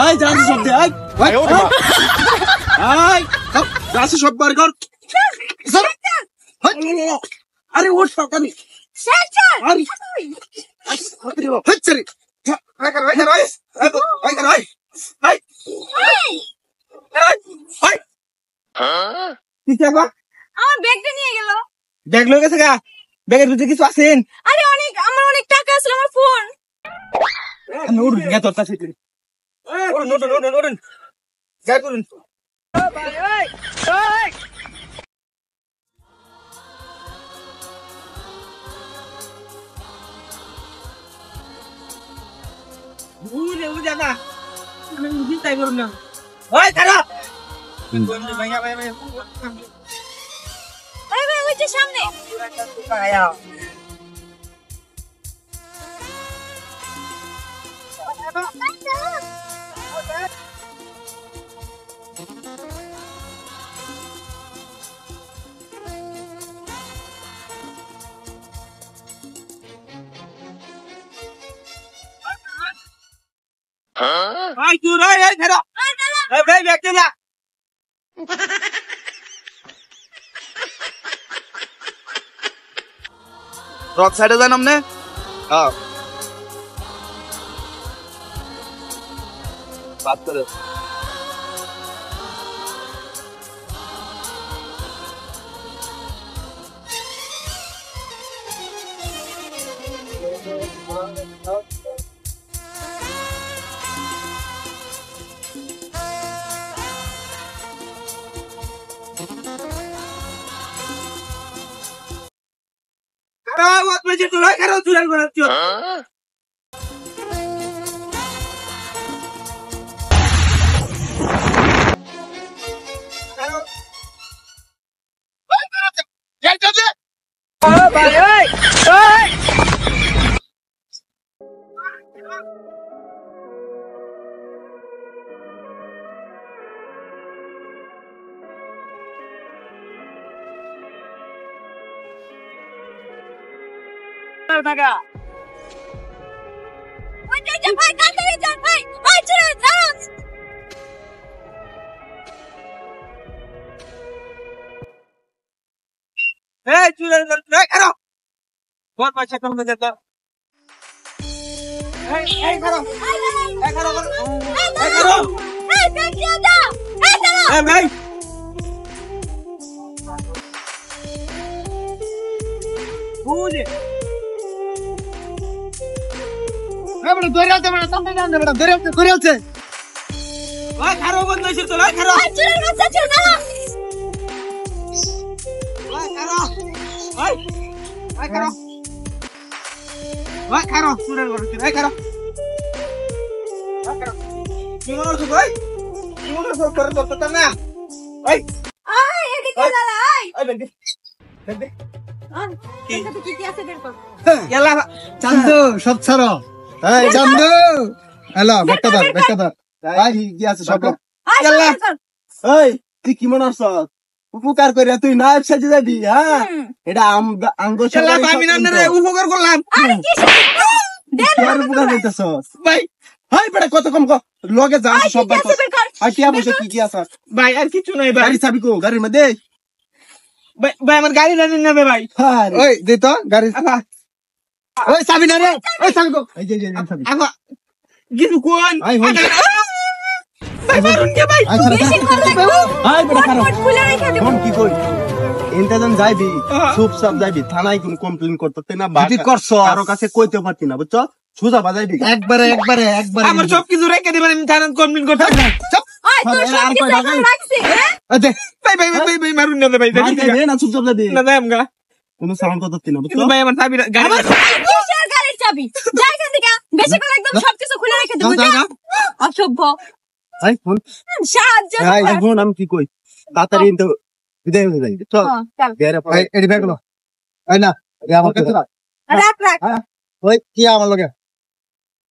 এই জানছি সব দে জানছি সব বার কর আরে ওর সরকারি আরে হচ্ছে রে আমার ব্যাগটা নিয়ে গেল। ব্যাগ লয়ে গেছে গা? ব্যাগের ভিতরে কিছু আছেন? আরে আমার অনেক টাকা আছে, আমার ফোন। আমি উড়ুন গা তোর কাছে উড়ুন যাই করুন না চিন্তাই করুন না। ওই খারাপ ভাই ওই যে সামনে। ভাই তুই রাই এই খারাপ এই ভাই ব্যাগ দে না রক সাইডে যান আমনে। হ্যাঁ बात करो मत में जो तुला करो तुला बनाती हो बहुत अच्छा काम करता करो भाई চান্দু সব ছাড়ো এই চান্দু হ্যালো বেটা ধর ভাই কি আছে সব এই তুই কি মনে হস উপকার করে তুই না সাজে যাবি হ্যাঁ এটা আঙ্গ আমি না উপকার করলাম উপকার করতেছস ভাই হাই বেটা কত কম লগে যা সব ভাই আর কি বসে কি আছে ভাই আর কিছু নাই ভাই গাড়ি চাবি কো গাড়ির মধ্যে ভাই আমার গাড়ি না নেবে ভাই ওই দে তো গাড়ি ওই চাবি না রে ওই চাবি কো এই যে চাবি আগা কিছু কোন আই হই ভাই মারুন কে ভাই আই বেটা খারাপ কোন কি কই ইন্টারজন যাইবি সব সব যাইবি থানায় কোন কমপ্লেইন করতে না বাকি করছ কারো কাছে কইতে পারতি না বুঝছো সুজা বাজাইবি একবারে আমার সব কিছু রেখে দিবেন আমি থানায় কমপ্লেইন করতে চুপ আয় তোর সব কিছু আমার রাখছি আদে ভাই মারুন না ভাই না চুপ চুপ দে না ভাই আমগা কোন সাউন্ড করতে না বুঝছো ভাই আমার চাবি গাড়ি কিসের গাড়ির চাবি যা এখান থেকে বেশি করে একদম সবকিছু খুলে রেখে দেব অসভ্য আই ফোন সাহায্য আই ফোন আমি কি কই তাড়াতাড়ি ইনতে বিদায় হয়ে যাই চল চল বেরে ভাই এডি ব্যাগ লো আই না আমার কাছে রাখ ওই কি আমার লগে